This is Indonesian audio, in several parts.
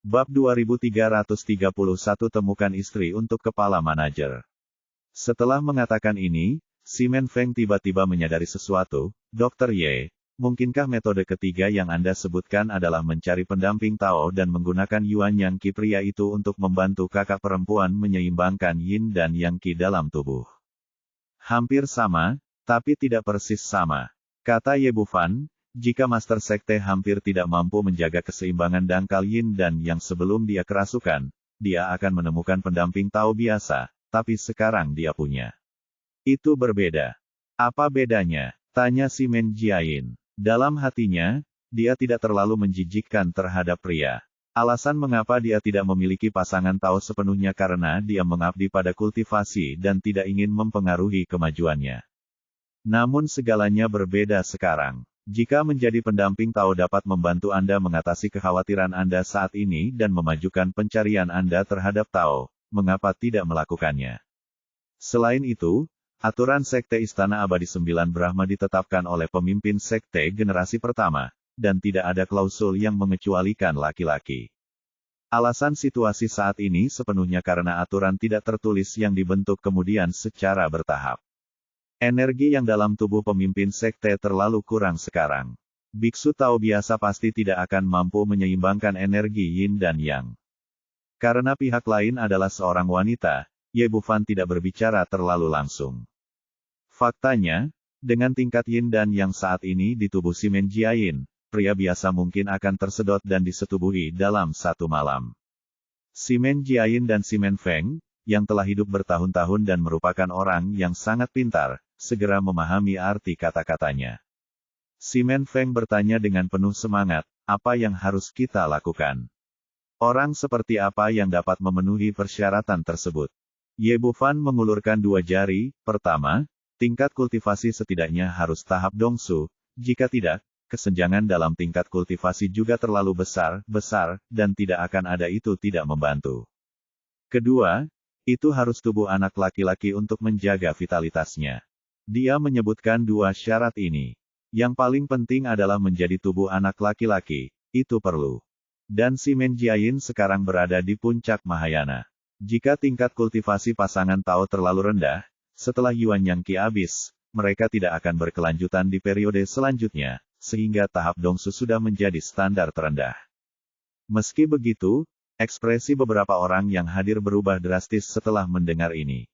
Bab 2331 Temukan istri untuk kepala manajer. Setelah mengatakan ini, si Men Feng tiba-tiba menyadari sesuatu. Dr. Ye, mungkinkah metode ketiga yang Anda sebutkan adalah mencari pendamping Tao dan menggunakan Yuan Yang Qi pria itu untuk membantu kakak perempuan menyeimbangkan Yin dan Yang Qi dalam tubuh? Hampir sama, tapi tidak persis sama, kata Ye Bufan. Jika Master Sekte hampir tidak mampu menjaga keseimbangan dangkal Yin dan Yang sebelum dia kerasukan, dia akan menemukan pendamping Tao biasa, tapi sekarang dia punya. Itu berbeda. Apa bedanya? Tanya si Men Jiayin. Dalam hatinya, dia tidak terlalu menjijikkan terhadap pria. Alasan mengapa dia tidak memiliki pasangan Tao sepenuhnya karena dia mengabdi pada kultivasi dan tidak ingin mempengaruhi kemajuannya. Namun segalanya berbeda sekarang. Jika menjadi pendamping Tao dapat membantu Anda mengatasi kekhawatiran Anda saat ini dan memajukan pencarian Anda terhadap Tao, mengapa tidak melakukannya? Selain itu, aturan Sekte Istana Abadi 9 Brahma ditetapkan oleh pemimpin Sekte generasi pertama, dan tidak ada klausul yang mengecualikan laki-laki. Alasan situasi saat ini sepenuhnya karena aturan tidak tertulis yang dibentuk kemudian secara bertahap. Energi yang dalam tubuh pemimpin sekte terlalu kurang sekarang. Biksu Tao biasa pasti tidak akan mampu menyeimbangkan energi Yin dan Yang. Karena pihak lain adalah seorang wanita, Ye Bufan tidak berbicara terlalu langsung. Faktanya, dengan tingkat Yin dan Yang saat ini di tubuh si Men Jiayin, pria biasa mungkin akan tersedot dan disetubuhi dalam satu malam. Si Men Jiayin dan si Men Feng, yang telah hidup bertahun-tahun dan merupakan orang yang sangat pintar, segera memahami arti kata-katanya. Si Men Feng bertanya dengan penuh semangat, apa yang harus kita lakukan? Orang seperti apa yang dapat memenuhi persyaratan tersebut? Ye Bufan mengulurkan dua jari. Pertama, tingkat kultivasi setidaknya harus tahap Dongsu, jika tidak, kesenjangan dalam tingkat kultivasi juga terlalu besar, dan tidak akan ada itu tidak membantu. Kedua, itu harus tubuh anak laki-laki untuk menjaga vitalitasnya. Dia menyebutkan dua syarat ini. Yang paling penting adalah menjadi tubuh anak laki-laki, itu perlu. Dan si Men Jiayin sekarang berada di puncak Mahayana. Jika tingkat kultivasi pasangan Tao terlalu rendah, setelah Yuan Yang Qi habis, mereka tidak akan berkelanjutan di periode selanjutnya, sehingga tahap Dongsu sudah menjadi standar terendah. Meski begitu, ekspresi beberapa orang yang hadir berubah drastis setelah mendengar ini.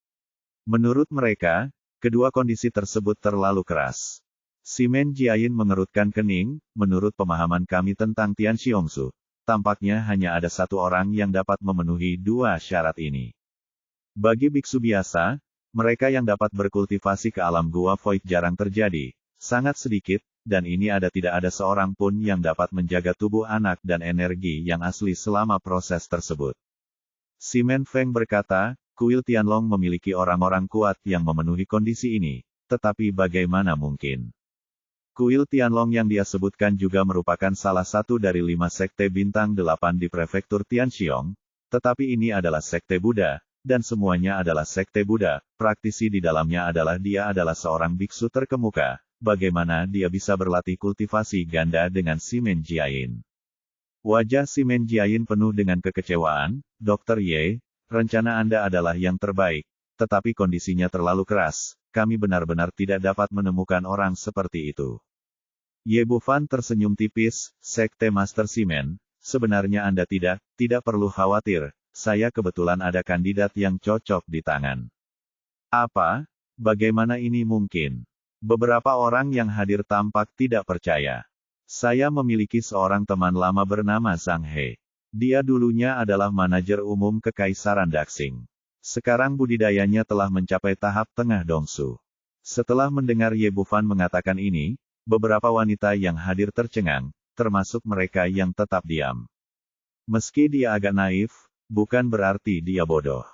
Menurut mereka, kedua kondisi tersebut terlalu keras. Si Men Jiayin mengerutkan kening. Menurut pemahaman kami tentang Tian Xiongsu, tampaknya hanya ada satu orang yang dapat memenuhi dua syarat ini. Bagi biksu biasa, mereka yang dapat berkultivasi ke alam gua void jarang terjadi, sangat sedikit, dan ini tidak ada seorang pun yang dapat menjaga tubuh anak dan energi yang asli selama proses tersebut. Si Men Feng berkata, Kuil Tianlong memiliki orang-orang kuat yang memenuhi kondisi ini, tetapi bagaimana mungkin? Kuil Tianlong yang dia sebutkan juga merupakan salah satu dari 5 sekte bintang 8 di prefektur Tianxiong, tetapi ini adalah sekte Buddha, dan semuanya adalah sekte Buddha, praktisi di dalamnya adalah dia adalah seorang biksu terkemuka, bagaimana dia bisa berlatih kultivasi ganda dengan si Men Jiayin? Wajah si Men Jiayin penuh dengan kekecewaan. Dr. Ye, rencana Anda adalah yang terbaik, tetapi kondisinya terlalu keras, kami benar-benar tidak dapat menemukan orang seperti itu. Ye Bufan tersenyum tipis. Sekte Master Simen, sebenarnya Anda tidak perlu khawatir, saya kebetulan ada kandidat yang cocok di tangan. Apa? Bagaimana ini mungkin? Beberapa orang yang hadir tampak tidak percaya. Saya memiliki seorang teman lama bernama Zhang He. Dia dulunya adalah manajer umum Kekaisaran Daxing. Sekarang budidayanya telah mencapai tahap tengah Dongsu. Setelah mendengar Ye Bufan mengatakan ini, beberapa wanita yang hadir tercengang, termasuk mereka yang tetap diam. Meski dia agak naif, bukan berarti dia bodoh.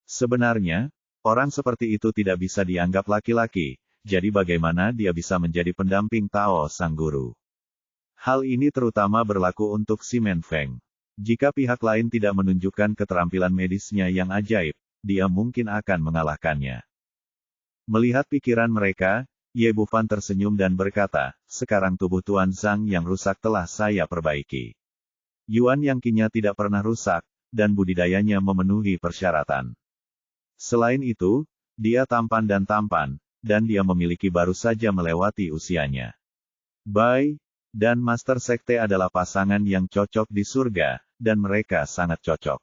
Sebenarnya, orang seperti itu tidak bisa dianggap laki-laki, jadi bagaimana dia bisa menjadi pendamping Tao sang guru? Hal ini terutama berlaku untuk si Men Feng. Jika pihak lain tidak menunjukkan keterampilan medisnya yang ajaib, dia mungkin akan mengalahkannya. Melihat pikiran mereka, Ye Bufan tersenyum dan berkata, sekarang tubuh Tuan Zhang yang rusak telah saya perbaiki. Yuan yang Qi-nya tidak pernah rusak, dan budidayanya memenuhi persyaratan. Selain itu, dia tampan, dan dia memiliki baru saja melewati usianya. Bai dan Master Sekte adalah pasangan yang cocok di surga, dan mereka sangat cocok.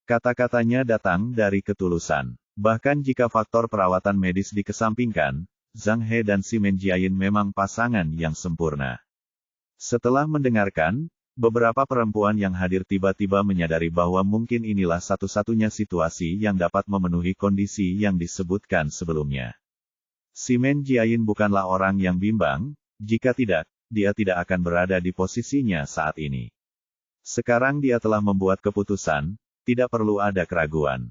Kata-katanya datang dari ketulusan. Bahkan jika faktor perawatan medis dikesampingkan, Zhang He dan Simen Jiayin memang pasangan yang sempurna. Setelah mendengarkan, beberapa perempuan yang hadir tiba-tiba menyadari bahwa mungkin inilah satu-satunya situasi yang dapat memenuhi kondisi yang disebutkan sebelumnya. Simen Jiayin bukanlah orang yang bimbang, jika tidak, dia tidak akan berada di posisinya saat ini. Sekarang dia telah membuat keputusan, tidak perlu ada keraguan.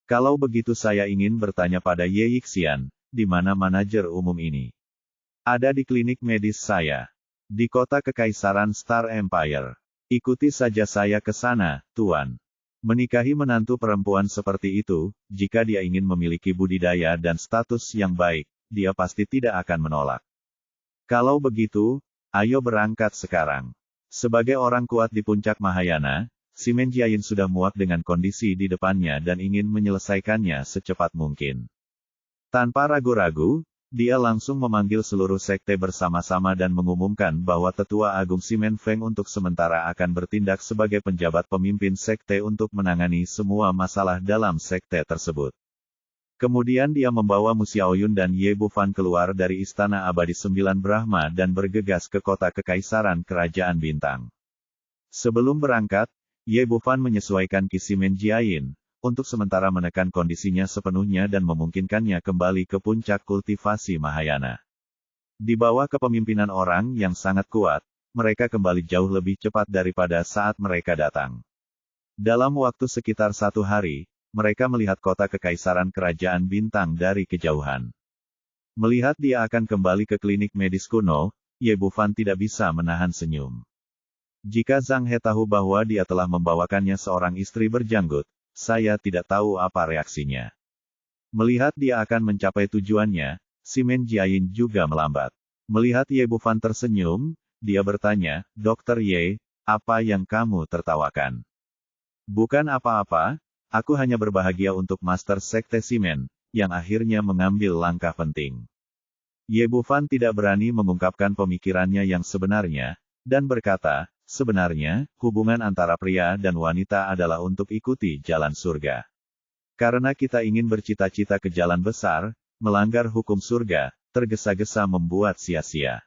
Kalau begitu saya ingin bertanya pada Ye Yixian, di mana manajer umum ini? Ada di klinik medis saya. Di kota Kekaisaran Star Empire. Ikuti saja saya ke sana, Tuan. Menikahi menantu perempuan seperti itu, jika dia ingin memiliki budidaya dan status yang baik, dia pasti tidak akan menolak. Kalau begitu, ayo berangkat sekarang. Sebagai orang kuat di puncak Mahayana, Simen Jiayin sudah muak dengan kondisi di depannya dan ingin menyelesaikannya secepat mungkin. Tanpa ragu-ragu, dia langsung memanggil seluruh sekte bersama-sama dan mengumumkan bahwa Tetua Agung Simen Feng untuk sementara akan bertindak sebagai penjabat pemimpin sekte untuk menangani semua masalah dalam sekte tersebut. Kemudian dia membawa Mu Xiaoyun dan Ye Bufan keluar dari Istana Abadi Sembilan Brahma dan bergegas ke kota Kekaisaran Kerajaan Bintang. Sebelum berangkat, Ye Bufan menyesuaikan Qi Simen Jiayin, untuk sementara menekan kondisinya sepenuhnya dan memungkinkannya kembali ke puncak kultivasi Mahayana. Di bawah kepemimpinan orang yang sangat kuat, mereka kembali jauh lebih cepat daripada saat mereka datang. Dalam waktu sekitar 1 hari, mereka melihat kota Kekaisaran Kerajaan Bintang dari kejauhan. Melihat dia akan kembali ke klinik medis kuno, Ye Bufan tidak bisa menahan senyum. Jika Zhang He tahu bahwa dia telah membawakannya seorang istri berjanggut, saya tidak tahu apa reaksinya. Melihat dia akan mencapai tujuannya, Simen Jiayin juga melambat. Melihat Ye Bufan tersenyum, dia bertanya, Dr. Ye, apa yang kamu tertawakan? Bukan apa-apa, aku hanya berbahagia untuk Master Sekte Simen, yang akhirnya mengambil langkah penting. Ye Bufan tidak berani mengungkapkan pemikirannya yang sebenarnya, dan berkata, sebenarnya, hubungan antara pria dan wanita adalah untuk ikuti jalan surga. Karena kita ingin bercita-cita ke jalan besar, melanggar hukum surga, tergesa-gesa membuat sia-sia.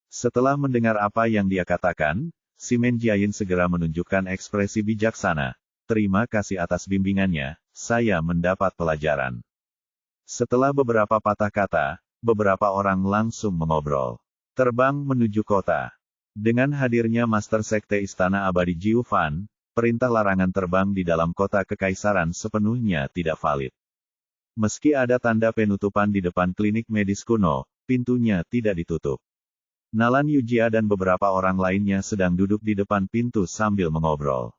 Setelah mendengar apa yang dia katakan, Simen Jiayin segera menunjukkan ekspresi bijaksana. Terima kasih atas bimbingannya, saya mendapat pelajaran. Setelah beberapa patah kata, beberapa orang langsung mengobrol. Terbang menuju kota. Dengan hadirnya Master Sekte Istana Abadi Jiu Fan, perintah larangan terbang di dalam kota Kekaisaran sepenuhnya tidak valid. Meski ada tanda penutupan di depan klinik medis kuno, pintunya tidak ditutup. Nalan Yujia dan beberapa orang lainnya sedang duduk di depan pintu sambil mengobrol.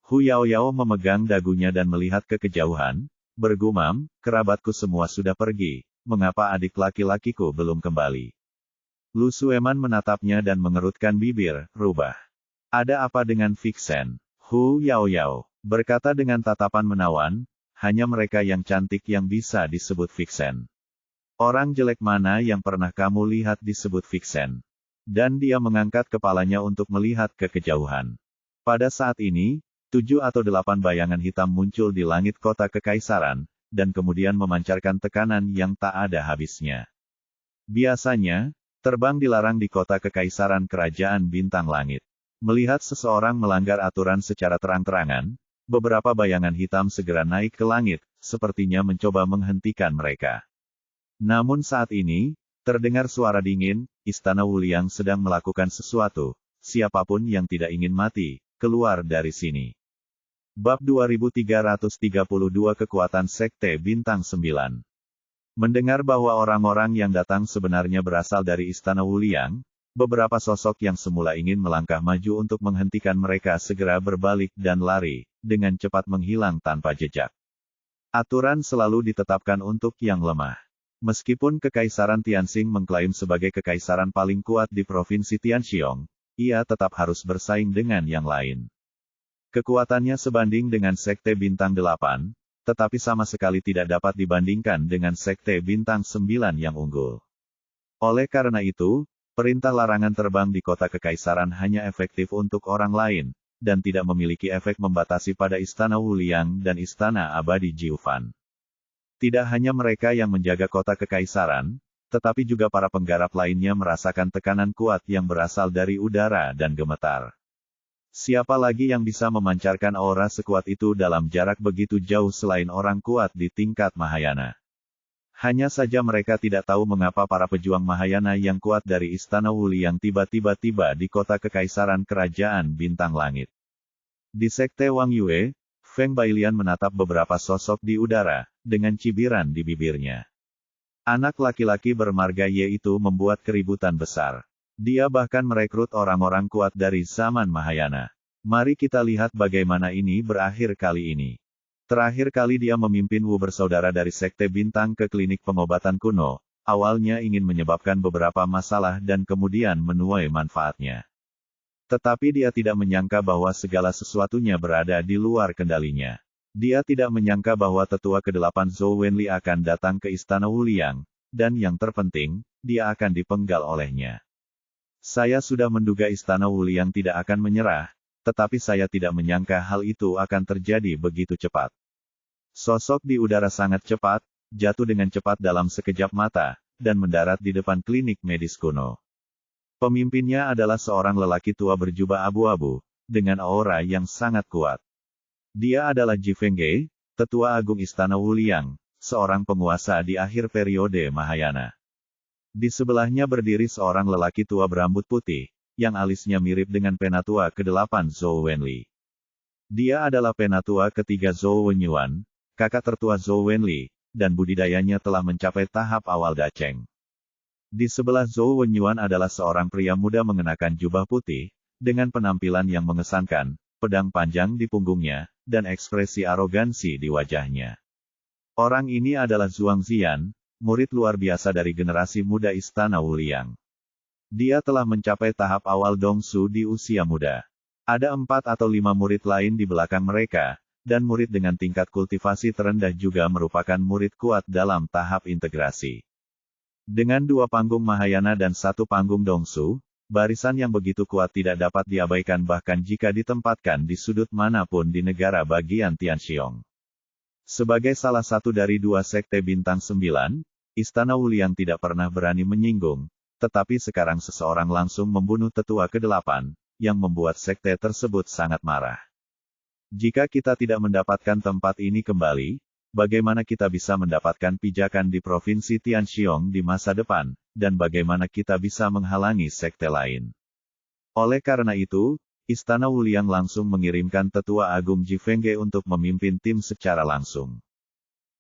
Hu Yaoyao memegang dagunya dan melihat ke kejauhan, bergumam, kerabatku semua sudah pergi, mengapa adik laki-lakiku belum kembali? Lu Sueman menatapnya dan mengerutkan bibir, rubah. Ada apa dengan Vixen? Hu Yaoyao berkata dengan tatapan menawan, hanya mereka yang cantik yang bisa disebut Vixen. Orang jelek mana yang pernah kamu lihat disebut Vixen? Dan dia mengangkat kepalanya untuk melihat ke kejauhan. Pada saat ini, 7 atau 8 bayangan hitam muncul di langit kota Kekaisaran, dan kemudian memancarkan tekanan yang tak ada habisnya. Biasanya, terbang dilarang di kota Kekaisaran Kerajaan Bintang Langit. Melihat seseorang melanggar aturan secara terang-terangan, beberapa bayangan hitam segera naik ke langit, sepertinya mencoba menghentikan mereka. Namun saat ini, terdengar suara dingin, Istana Wuliang sedang melakukan sesuatu, siapapun yang tidak ingin mati, keluar dari sini. Bab 2332 Kekuatan Sekte Bintang 9. Mendengar bahwa orang-orang yang datang sebenarnya berasal dari Istana Wuliang, beberapa sosok yang semula ingin melangkah maju untuk menghentikan mereka segera berbalik dan lari, dengan cepat menghilang tanpa jejak. Aturan selalu ditetapkan untuk yang lemah. Meskipun Kekaisaran Tianxing mengklaim sebagai kekaisaran paling kuat di Provinsi Tianxiong, ia tetap harus bersaing dengan yang lain. Kekuatannya sebanding dengan Sekte Bintang 8, tetapi sama sekali tidak dapat dibandingkan dengan Sekte Bintang 9 yang unggul. Oleh karena itu, perintah larangan terbang di kota kekaisaran hanya efektif untuk orang lain, dan tidak memiliki efek membatasi pada Istana Wuliang dan Istana Abadi Jiufan. Tidak hanya mereka yang menjaga kota kekaisaran, tetapi juga para penggarap lainnya merasakan tekanan kuat yang berasal dari udara dan gemetar. Siapa lagi yang bisa memancarkan aura sekuat itu dalam jarak begitu jauh selain orang kuat di tingkat Mahayana? Hanya saja mereka tidak tahu mengapa para pejuang Mahayana yang kuat dari Istana Wuliang tiba-tiba tiba di kota kekaisaran kerajaan bintang langit. Di Sekte Wang Yue, Feng Bailian menatap beberapa sosok di udara, dengan cibiran di bibirnya. Anak laki-laki bermarga Ye itu membuat keributan besar. Dia bahkan merekrut orang-orang kuat dari zaman Mahayana. Mari kita lihat bagaimana ini berakhir kali ini. Terakhir kali dia memimpin Wu bersaudara dari Sekte Bintang ke klinik pengobatan kuno, awalnya ingin menyebabkan beberapa masalah dan kemudian menuai manfaatnya. Tetapi dia tidak menyangka bahwa segala sesuatunya berada di luar kendalinya. Dia tidak menyangka bahwa tetua ke-8 Zhou Wenli akan datang ke Istana Wuliang, dan yang terpenting, dia akan dipenggal olehnya. Saya sudah menduga Istana Wuliang tidak akan menyerah, tetapi saya tidak menyangka hal itu akan terjadi begitu cepat. Sosok di udara sangat cepat, jatuh dengan cepat dalam sekejap mata, dan mendarat di depan klinik medis kuno. Pemimpinnya adalah seorang lelaki tua berjubah abu-abu, dengan aura yang sangat kuat. Dia adalah Ji Fengge, tetua agung Istana Wuliang, seorang penguasa di akhir periode Mahayana. Di sebelahnya berdiri seorang lelaki tua berambut putih, yang alisnya mirip dengan penatua ke-8 Zhou Wenli. Dia adalah penatua ketiga Zhou Wenyuan, kakak tertua Zhou Wenli, dan budidayanya telah mencapai tahap awal daceng. Di sebelah Zhou Wenyuan adalah seorang pria muda mengenakan jubah putih, dengan penampilan yang mengesankan, pedang panjang di punggungnya, dan ekspresi arogansi di wajahnya. Orang ini adalah Zhuang Ziyan, murid luar biasa dari generasi muda Istana Wuliang. Dia telah mencapai tahap awal Dongsu di usia muda. Ada 4 atau 5 murid lain di belakang mereka, dan murid dengan tingkat kultivasi terendah juga merupakan murid kuat dalam tahap integrasi. Dengan 2 panggung Mahayana dan 1 panggung Dongsu, barisan yang begitu kuat tidak dapat diabaikan bahkan jika ditempatkan di sudut manapun di negara bagian Tianxiong. Sebagai salah satu dari 2 sekte bintang 9, Istana Wuliang tidak pernah berani menyinggung, tetapi sekarang seseorang langsung membunuh tetua ke-8, yang membuat sekte tersebut sangat marah. Jika kita tidak mendapatkan tempat ini kembali, bagaimana kita bisa mendapatkan pijakan di Provinsi Tianxiong di masa depan, dan bagaimana kita bisa menghalangi sekte lain? Oleh karena itu, Istana Wuliang langsung mengirimkan Tetua Agung Ji Fengge untuk memimpin tim secara langsung.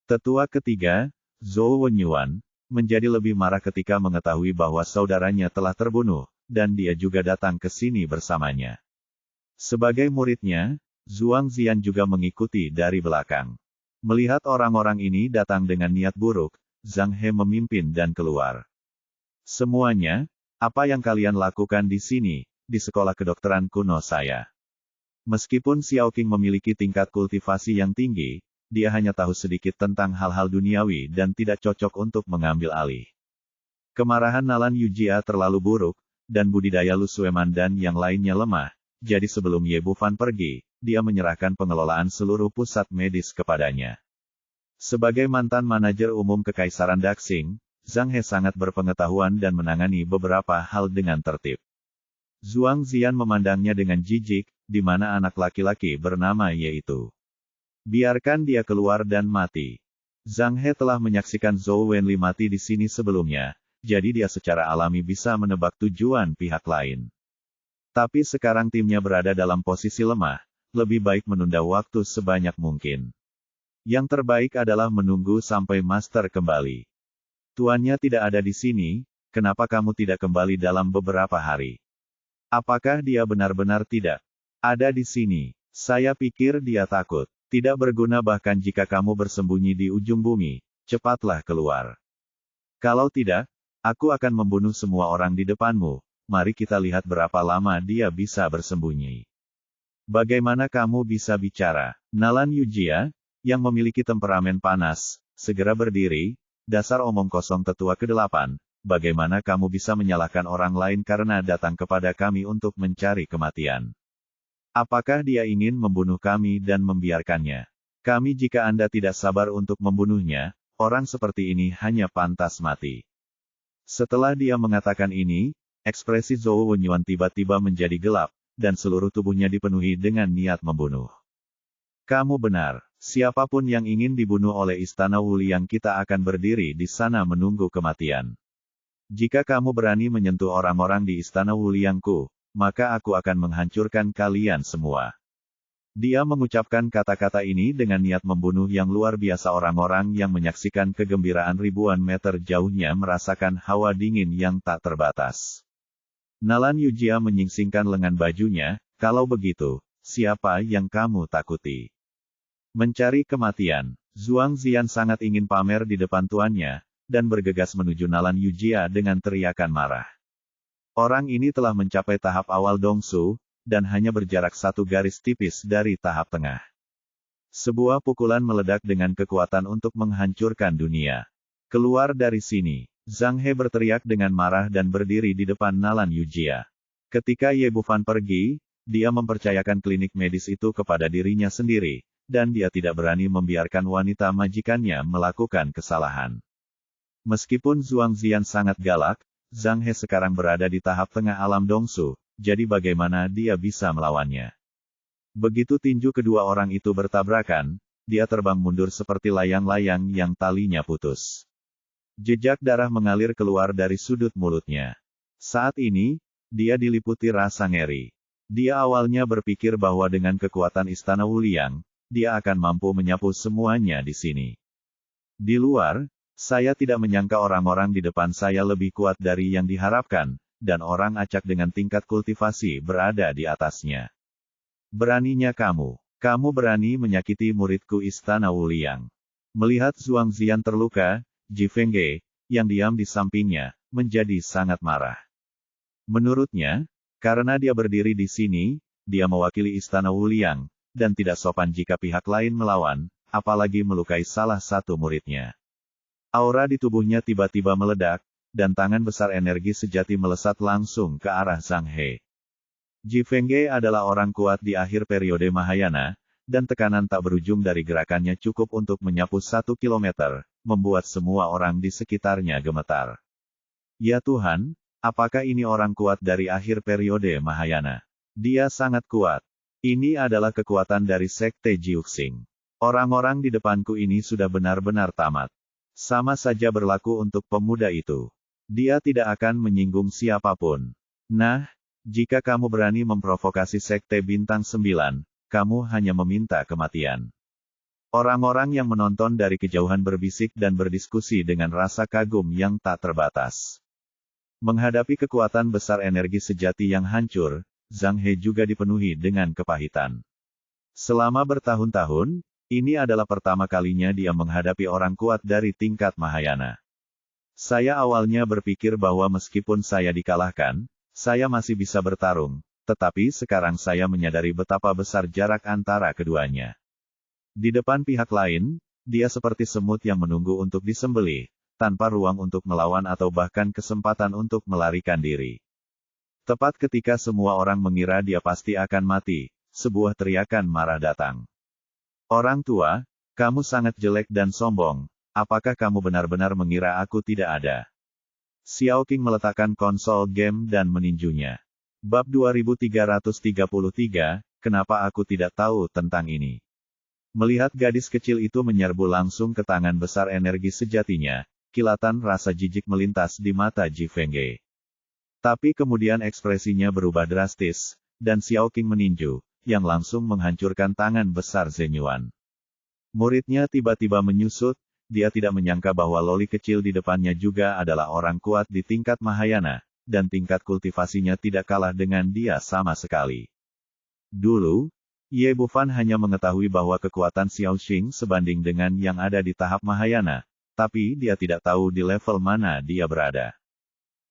Tetua ketiga, Zhou Wenyuan, menjadi lebih marah ketika mengetahui bahwa saudaranya telah terbunuh, dan dia juga datang ke sini bersamanya. Sebagai muridnya, Zhuang Ziyan juga mengikuti dari belakang. Melihat orang-orang ini datang dengan niat buruk, Zhang He memimpin dan keluar. Semuanya, apa yang kalian lakukan di sini, di sekolah kedokteran kuno saya? Meskipun Xiao Qing memiliki tingkat kultivasi yang tinggi, dia hanya tahu sedikit tentang hal-hal duniawi dan tidak cocok untuk mengambil alih. Kemarahan Nalan Yujia terlalu buruk, dan budidaya Lu Sueman dan yang lainnya lemah, jadi sebelum Ye Bufan pergi, dia menyerahkan pengelolaan seluruh pusat medis kepadanya. Sebagai mantan manajer umum Kekaisaran Daxing, Zhang He sangat berpengetahuan dan menangani beberapa hal dengan tertib. Zhuang Ziyan memandangnya dengan jijik, di mana anak laki-laki bernama Ye itu. Biarkan dia keluar dan mati. Zhang He telah menyaksikan Zhou Wenli mati di sini sebelumnya, jadi dia secara alami bisa menebak tujuan pihak lain. Tapi sekarang timnya berada dalam posisi lemah, lebih baik menunda waktu sebanyak mungkin. Yang terbaik adalah menunggu sampai Master kembali. Tuannya tidak ada di sini, kenapa kamu tidak kembali dalam beberapa hari? Apakah dia benar-benar tidak ada di sini? Saya pikir dia takut. Tidak berguna bahkan jika kamu bersembunyi di ujung bumi, cepatlah keluar. Kalau tidak, aku akan membunuh semua orang di depanmu, mari kita lihat berapa lama dia bisa bersembunyi. Bagaimana kamu bisa bicara? Nalan Yujia, yang memiliki temperamen panas, segera berdiri. Dasar omong kosong tetua ke-8, bagaimana kamu bisa menyalahkan orang lain karena datang kepada kami untuk mencari kematian? Apakah dia ingin membunuh kami dan membiarkannya? Kami jika Anda tidak sabar untuk membunuhnya, orang seperti ini hanya pantas mati. Setelah dia mengatakan ini, ekspresi Zhou Wenyuan tiba-tiba menjadi gelap, dan seluruh tubuhnya dipenuhi dengan niat membunuh. Kamu benar, siapapun yang ingin dibunuh oleh Istana Wuliang kita akan berdiri di sana menunggu kematian. Jika kamu berani menyentuh orang-orang di Istana Wuliangku, maka aku akan menghancurkan kalian semua. Dia mengucapkan kata-kata ini dengan niat membunuh yang luar biasa. Orang-orang yang menyaksikan kegembiraan ribuan meter jauhnya merasakan hawa dingin yang tak terbatas. Nalan Yujia menyingsingkan lengan bajunya, kalau begitu, siapa yang kamu takuti? Mencari kematian. Zhuang Ziyan sangat ingin pamer di depan tuannya, dan bergegas menuju Nalan Yujia dengan teriakan marah. Orang ini telah mencapai tahap awal Dongsu, dan hanya berjarak satu garis tipis dari tahap tengah. Sebuah pukulan meledak dengan kekuatan untuk menghancurkan dunia. Keluar dari sini. Zhang He berteriak dengan marah dan berdiri di depan Nalan Yujia. Ketika Ye Bufan pergi, dia mempercayakan klinik medis itu kepada dirinya sendiri, dan dia tidak berani membiarkan wanita majikannya melakukan kesalahan. Meskipun Zhuang Ziyan sangat galak, Zhang He sekarang berada di tahap tengah alam Dongsu, jadi bagaimana dia bisa melawannya? Begitu tinju kedua orang itu bertabrakan, dia terbang mundur seperti layang-layang yang talinya putus. Jejak darah mengalir keluar dari sudut mulutnya. Saat ini, dia diliputi rasa ngeri. Dia awalnya berpikir bahwa dengan kekuatan Istana Wuliang, dia akan mampu menyapu semuanya di sini. Di luar, saya tidak menyangka orang-orang di depan saya lebih kuat dari yang diharapkan, dan orang acak dengan tingkat kultivasi berada di atasnya. Beraninya kamu berani menyakiti muridku Istana Wuliang. Melihat Zhuang Ziyan terluka, Ji Fengge, yang diam di sampingnya, menjadi sangat marah. Menurutnya, karena dia berdiri di sini, dia mewakili Istana Wuliang, dan tidak sopan jika pihak lain melawan, apalagi melukai salah satu muridnya. Aura di tubuhnya tiba-tiba meledak, dan tangan besar energi sejati melesat langsung ke arah Zhang He. Ji Fengge adalah orang kuat di akhir periode Mahayana, dan tekanan tak berujung dari gerakannya cukup untuk menyapu 1 kilometer, membuat semua orang di sekitarnya gemetar. Ya Tuhan, apakah ini orang kuat dari akhir periode Mahayana? Dia sangat kuat. Ini adalah kekuatan dari Sekte Jiuxing. Orang-orang di depanku ini sudah benar-benar tamat. Sama saja berlaku untuk pemuda itu. Dia tidak akan menyinggung siapapun. Nah, jika kamu berani memprovokasi Sekte Bintang 9, kamu hanya meminta kematian. Orang-orang yang menonton dari kejauhan berbisik dan berdiskusi dengan rasa kagum yang tak terbatas. Menghadapi kekuatan besar energi sejati yang hancur, Zhang He juga dipenuhi dengan kepahitan. Selama bertahun-tahun, ini adalah pertama kalinya dia menghadapi orang kuat dari tingkat Mahayana. Saya awalnya berpikir bahwa meskipun saya dikalahkan, saya masih bisa bertarung, tetapi sekarang saya menyadari betapa besar jarak antara keduanya. Di depan pihak lain, dia seperti semut yang menunggu untuk disembelih, tanpa ruang untuk melawan atau bahkan kesempatan untuk melarikan diri. Tepat ketika semua orang mengira dia pasti akan mati, sebuah teriakan marah datang. Orang tua, kamu sangat jelek dan sombong, apakah kamu benar-benar mengira aku tidak ada? Xiao Qing meletakkan konsol game dan meninjunya. Bab 2333, kenapa aku tidak tahu tentang ini? Melihat gadis kecil itu menyerbu langsung ke tangan besar energi sejatinya, kilatan rasa jijik melintas di mata Ji Fengge. Tapi kemudian ekspresinya berubah drastis, dan Xiao Qing meninju, yang langsung menghancurkan tangan besar Zenyuan. Muridnya tiba-tiba menyusut, dia tidak menyangka bahwa loli kecil di depannya juga adalah orang kuat di tingkat Mahayana, dan tingkat kultivasinya tidak kalah dengan dia sama sekali. Dulu, Ye Bufan hanya mengetahui bahwa kekuatan Xiao Xing sebanding dengan yang ada di tahap Mahayana, tapi dia tidak tahu di level mana dia berada.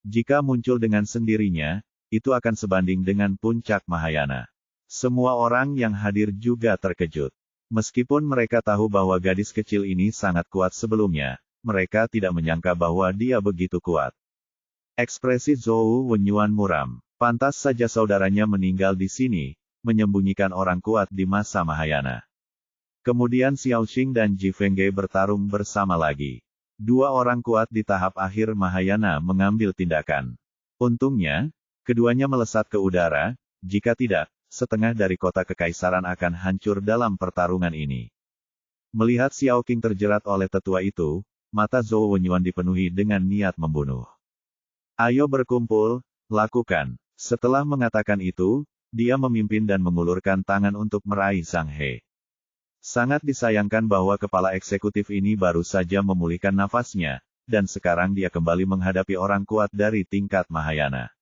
Jika muncul dengan sendirinya, itu akan sebanding dengan puncak Mahayana. Semua orang yang hadir juga terkejut. Meskipun mereka tahu bahwa gadis kecil ini sangat kuat sebelumnya, mereka tidak menyangka bahwa dia begitu kuat. Ekspresi Zhou Wenyuan muram. Pantas saja saudaranya meninggal di sini, menyembunyikan orang kuat di masa Mahayana. Kemudian Xiao Xing dan Ji Fengge bertarung bersama lagi. Dua orang kuat di tahap akhir Mahayana mengambil tindakan. Untungnya, keduanya melesat ke udara, jika tidak, setengah dari kota kekaisaran akan hancur dalam pertarungan ini. Melihat Xiao Qing terjerat oleh tetua itu, mata Zhou Wenyuan dipenuhi dengan niat membunuh. Ayo berkumpul, lakukan. Setelah mengatakan itu, dia memimpin dan mengulurkan tangan untuk meraih Zhang He. Sangat disayangkan bahwa kepala eksekutif ini baru saja memulihkan nafasnya, dan sekarang dia kembali menghadapi orang kuat dari tingkat Mahayana.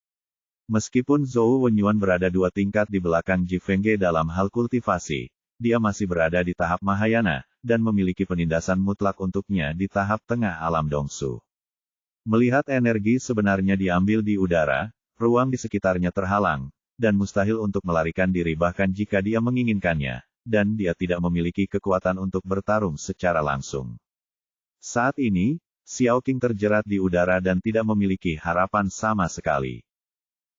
Meskipun Zhou Wenyuan berada 2 tingkat di belakang Ji Fengge dalam hal kultivasi, dia masih berada di tahap Mahayana, dan memiliki penindasan mutlak untuknya di tahap tengah alam Dongsu. Melihat energi sebenarnya diambil di udara, ruang di sekitarnya terhalang, dan mustahil untuk melarikan diri bahkan jika dia menginginkannya, dan dia tidak memiliki kekuatan untuk bertarung secara langsung. Saat ini, Xiao Qing terjerat di udara dan tidak memiliki harapan sama sekali.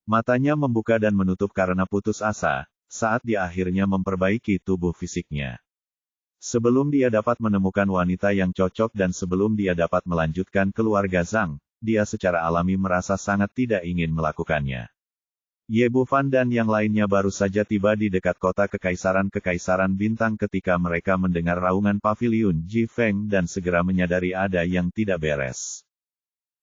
Matanya membuka dan menutup karena putus asa, saat dia akhirnya memperbaiki tubuh fisiknya. Sebelum dia dapat menemukan wanita yang cocok dan sebelum dia dapat melanjutkan keluarga Zhang, dia secara alami merasa sangat tidak ingin melakukannya. Ye Bufan dan yang lainnya baru saja tiba di dekat kota Kekaisaran Bintang ketika mereka mendengar raungan paviliun Ji Feng dan segera menyadari ada yang tidak beres.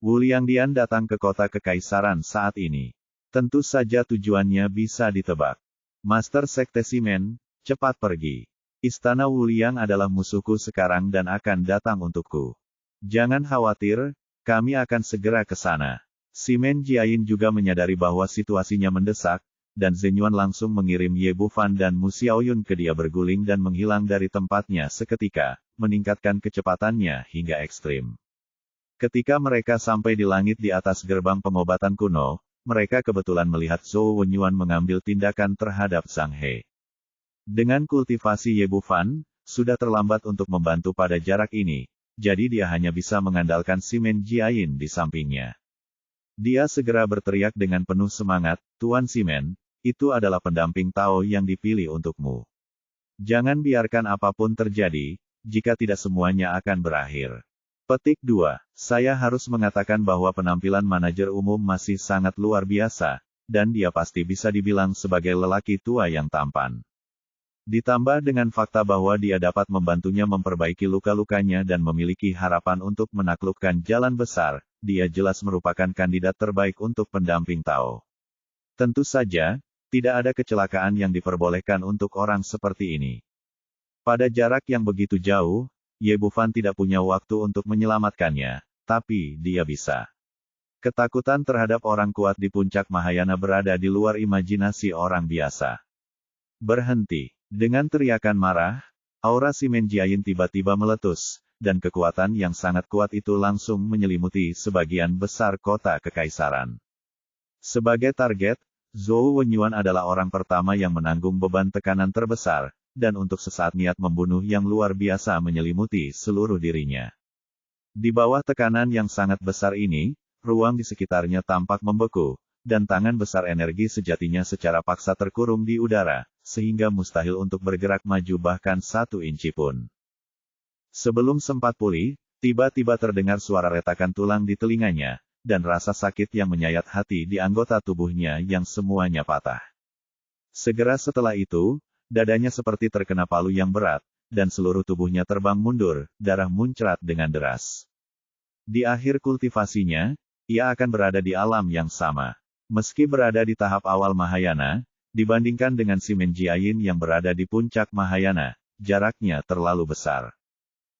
Wu Liangdian datang ke kota Kekaisaran saat ini. Tentu saja tujuannya bisa ditebak. Master Sekte Simen, cepat pergi. Istana Wuliang adalah musuhku sekarang dan akan datang untukku. Jangan khawatir, kami akan segera ke sana. Simen Jiayin juga menyadari bahwa situasinya mendesak, dan Zenyuan langsung mengirim Ye Bufan dan Mu Xiaoyun ke dia berguling dan menghilang dari tempatnya seketika, meningkatkan kecepatannya hingga ekstrim. Ketika mereka sampai di langit di atas gerbang pengobatan kuno, mereka kebetulan melihat Zhou Wenyuan mengambil tindakan terhadap Zhang He. Dengan kultivasi Ye Bufan, sudah terlambat untuk membantu pada jarak ini, jadi dia hanya bisa mengandalkan Simen Jiayin di sampingnya. Dia segera berteriak dengan penuh semangat, Tuan Simen, itu adalah pendamping Tao yang dipilih untukmu. Jangan biarkan apapun terjadi, jika tidak semuanya akan berakhir. Petik 2. Saya harus mengatakan bahwa penampilan manajer umum masih sangat luar biasa, dan dia pasti bisa dibilang sebagai lelaki tua yang tampan. Ditambah dengan fakta bahwa dia dapat membantunya memperbaiki luka-lukanya dan memiliki harapan untuk menaklukkan jalan besar, dia jelas merupakan kandidat terbaik untuk pendamping Tao. Tentu saja, tidak ada kecelakaan yang diperbolehkan untuk orang seperti ini. Pada jarak yang begitu jauh, Ye Bufan tidak punya waktu untuk menyelamatkannya, tapi dia bisa. Ketakutan terhadap orang kuat di puncak Mahayana berada di luar imajinasi orang biasa. Berhenti. Dengan teriakan marah, aura Simen Jiayin tiba-tiba meletus, dan kekuatan yang sangat kuat itu langsung menyelimuti sebagian besar kota kekaisaran. Sebagai target, Zhou Wenyuan adalah orang pertama yang menanggung beban tekanan terbesar, dan untuk sesaat niat membunuh yang luar biasa menyelimuti seluruh dirinya. Di bawah tekanan yang sangat besar ini, ruang di sekitarnya tampak membeku, dan tangan besar energi sejatinya secara paksa terkurung di udara, sehingga mustahil untuk bergerak maju bahkan 1 inci pun. Sebelum sempat pulih, tiba-tiba terdengar suara retakan tulang di telinganya, dan rasa sakit yang menyayat hati di anggota tubuhnya yang semuanya patah. Segera setelah itu, dadanya seperti terkena palu yang berat, dan seluruh tubuhnya terbang mundur, darah muncrat dengan deras. Di akhir kultivasinya, ia akan berada di alam yang sama. Meski berada di tahap awal Mahayana, dibandingkan dengan Simen Jiayin yang berada di puncak Mahayana, jaraknya terlalu besar.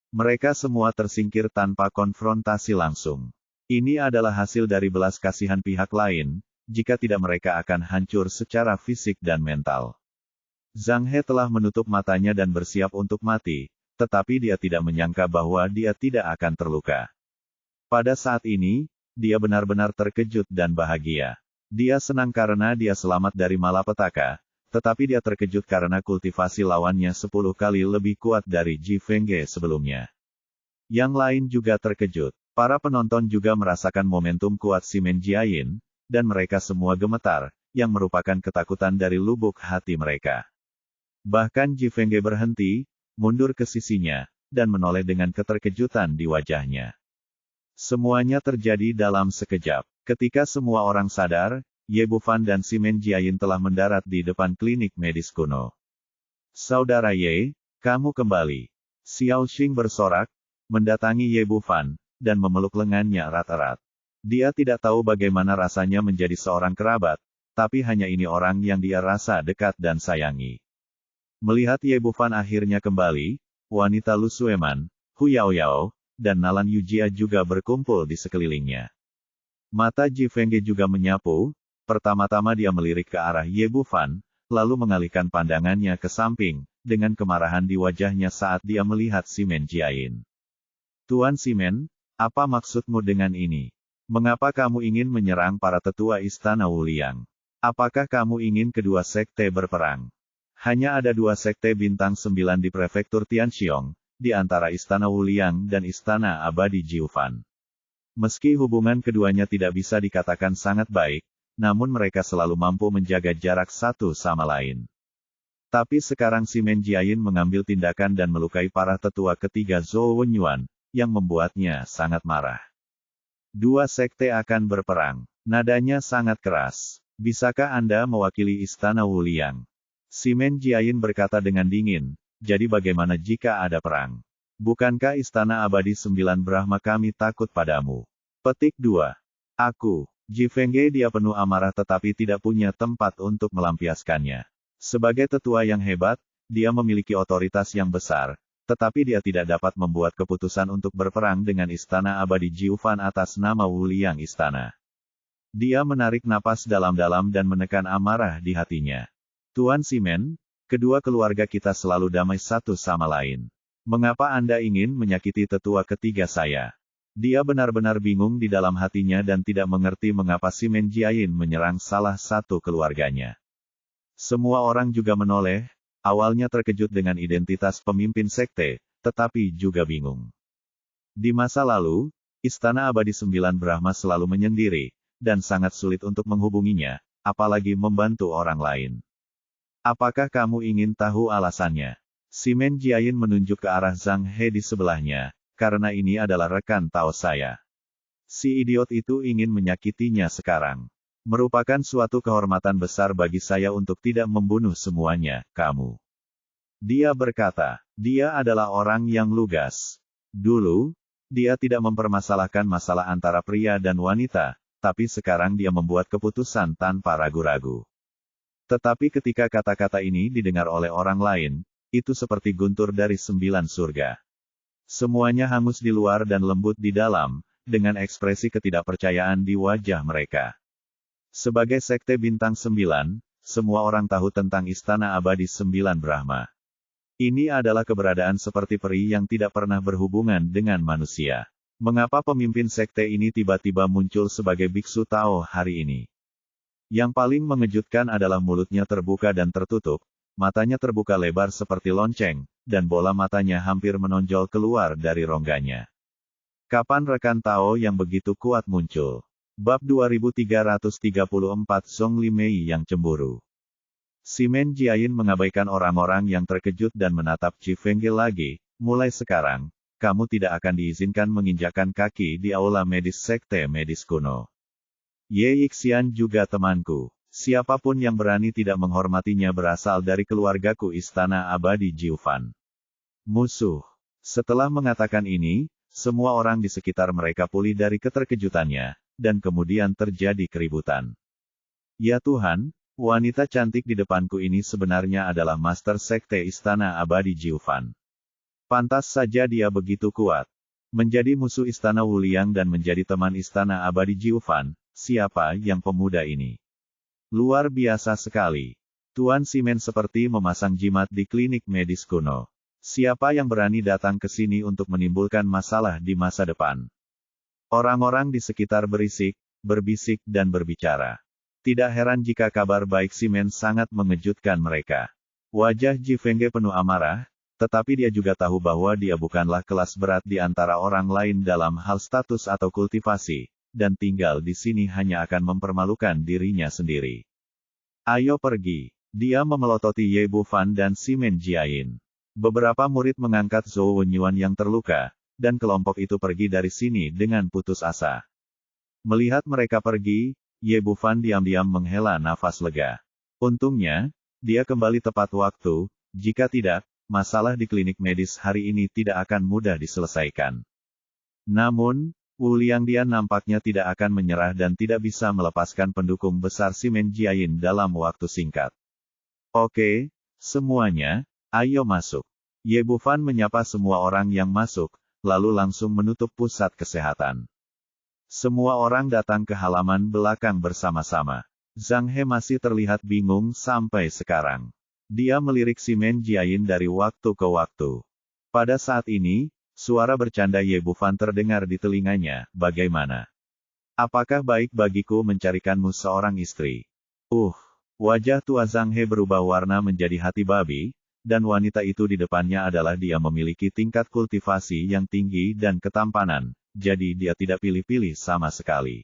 Mereka semua tersingkir tanpa konfrontasi langsung. Ini adalah hasil dari belas kasihan pihak lain, jika tidak mereka akan hancur secara fisik dan mental. Zhang He telah menutup matanya dan bersiap untuk mati, tetapi dia tidak menyangka bahwa dia tidak akan terluka. Pada saat ini, dia benar-benar terkejut dan bahagia. Dia senang karena dia selamat dari malapetaka, tetapi dia terkejut karena kultivasi lawannya 10 kali lebih kuat dari Ji Fengge sebelumnya. Yang lain juga terkejut. Para penonton juga merasakan momentum kuat Simen Jiayin, dan mereka semua gemetar, yang merupakan ketakutan dari lubuk hati mereka. Bahkan Ji Fengge berhenti, mundur ke sisinya, dan menoleh dengan keterkejutan di wajahnya. Semuanya terjadi dalam sekejap. Ketika semua orang sadar, Ye Bufan dan Simen Jiayin telah mendarat di depan klinik medis kuno. Saudara Ye, kamu kembali. Xiao Xing bersorak, mendatangi Ye Bufan, dan memeluk lengannya erat-erat. Dia tidak tahu bagaimana rasanya menjadi seorang kerabat, tapi hanya ini orang yang dia rasa dekat dan sayangi. Melihat Ye Bufan akhirnya kembali, wanita Lu Sueman, Hu Yaoyao, dan Nalan Yujia juga berkumpul di sekelilingnya. Mata Ji Fengge juga menyapu, pertama-tama dia melirik ke arah Ye Bufan, lalu mengalihkan pandangannya ke samping, dengan kemarahan di wajahnya saat dia melihat Simen Jiayin. Tuan Simen, apa maksudmu dengan ini? Mengapa kamu ingin menyerang para tetua Istana Wuliang? Apakah kamu ingin kedua sekte berperang? Hanya ada 2 sekte bintang 9 di prefektur Tianxiong, di antara Istana Wuliang dan Istana Abadi Jiufan. Meski hubungan keduanya tidak bisa dikatakan sangat baik, namun mereka selalu mampu menjaga jarak satu sama lain. Tapi sekarang Simen Jiayin mengambil tindakan dan melukai para tetua ketiga Zhou Wenyuan, yang membuatnya sangat marah. 2 sekte akan berperang. Nadanya sangat keras. Bisakah Anda mewakili Istana Wuliang? Simen Jiayin berkata dengan dingin, jadi bagaimana jika ada perang? Bukankah Istana Abadi 9 Brahma kami takut padamu? Petik 2. Aku, Ji Fengge dia penuh amarah tetapi tidak punya tempat untuk melampiaskannya. Sebagai tetua yang hebat, dia memiliki otoritas yang besar, tetapi dia tidak dapat membuat keputusan untuk berperang dengan Istana Abadi Jiufan atas nama Wuliang Istana. Dia menarik napas dalam-dalam dan menekan amarah di hatinya. Tuan Simen, kedua keluarga kita selalu damai satu sama lain. Mengapa Anda ingin menyakiti tetua ketiga saya? Dia benar-benar bingung di dalam hatinya dan tidak mengerti mengapa Simen Jiayin menyerang salah satu keluarganya. Semua orang juga menoleh, awalnya terkejut dengan identitas pemimpin sekte, tetapi juga bingung. Di masa lalu, Istana Abadi 9 Brahma selalu menyendiri, dan sangat sulit untuk menghubunginya, apalagi membantu orang lain. Apakah kamu ingin tahu alasannya? Simen Jiayin menunjuk ke arah Zhang He di sebelahnya, karena ini adalah rekan Tao saya. Si idiot itu ingin menyakitinya sekarang. Merupakan suatu kehormatan besar bagi saya untuk tidak membunuh semuanya, kamu. Dia berkata, dia adalah orang yang lugas. Dulu, dia tidak mempermasalahkan masalah antara pria dan wanita, tapi sekarang dia membuat keputusan tanpa ragu-ragu. Tetapi ketika kata-kata ini didengar oleh orang lain, itu seperti guntur dari 9 surga. Semuanya hangus di luar dan lembut di dalam, dengan ekspresi ketidakpercayaan di wajah mereka. Sebagai sekte bintang 9, semua orang tahu tentang Istana Abadi 9 Brahma. Ini adalah keberadaan seperti peri yang tidak pernah berhubungan dengan manusia. Mengapa pemimpin sekte ini tiba-tiba muncul sebagai biksu Tao hari ini? Yang paling mengejutkan adalah mulutnya terbuka dan tertutup, matanya terbuka lebar seperti lonceng, dan bola matanya hampir menonjol keluar dari rongganya. Kapan rekan Tao yang begitu kuat muncul? Bab 2334 Song Limei yang cemburu. Simen Jiayin mengabaikan orang-orang yang terkejut dan menatap Ji Fengge lagi. Mulai sekarang, kamu tidak akan diizinkan menginjakkan kaki di aula medis sekte medis kuno. Ye Yixian juga temanku. Siapapun yang berani tidak menghormatinya berasal dari keluargaku Istana Abadi Jiufan. Musuh. Setelah mengatakan ini, semua orang di sekitar mereka pulih dari keterkejutannya, dan kemudian terjadi keributan. Ya Tuhan, wanita cantik di depanku ini sebenarnya adalah Master Sekte Istana Abadi Jiufan. Pantas saja dia begitu kuat. Menjadi musuh Istana Wuliang dan menjadi teman Istana Abadi Jiufan, siapa yang pemuda ini? Luar biasa sekali. Tuan Simen seperti memasang jimat di klinik medis kuno. Siapa yang berani datang ke sini untuk menimbulkan masalah di masa depan? Orang-orang di sekitar berisik, berbisik dan berbicara. Tidak heran jika kabar baik Simen sangat mengejutkan mereka. Wajah Ji Fengge penuh amarah, tetapi dia juga tahu bahwa dia bukanlah kelas berat di antara orang lain dalam hal status atau kultivasi, dan tinggal di sini hanya akan mempermalukan dirinya sendiri. Ayo pergi. Dia memelototi Ye Bufan dan Simen Jiayin. Beberapa murid mengangkat Zhou Wenyuan yang terluka, dan kelompok itu pergi dari sini dengan putus asa. Melihat mereka pergi, Ye Bufan diam-diam menghela nafas lega. Untungnya, dia kembali tepat waktu, jika tidak, masalah di klinik medis hari ini tidak akan mudah diselesaikan. Namun, Wu Liangdian nampaknya tidak akan menyerah dan tidak bisa melepaskan pendukung besar Simen Jiayin dalam waktu singkat. Oke, semuanya, ayo masuk. Ye Bufan menyapa semua orang yang masuk, lalu langsung menutup pusat kesehatan. Semua orang datang ke halaman belakang bersama-sama. Zhang He masih terlihat bingung sampai sekarang. Dia melirik Simen Jiayin dari waktu ke waktu. Pada saat ini, suara bercanda Ye Bufan terdengar di telinganya, bagaimana? Apakah baik bagiku mencarikanmu seorang istri? Wajah tua Zhang He berubah warna menjadi hati babi, dan wanita itu di depannya adalah dia memiliki tingkat kultivasi yang tinggi dan ketampanan, jadi dia tidak pilih-pilih sama sekali.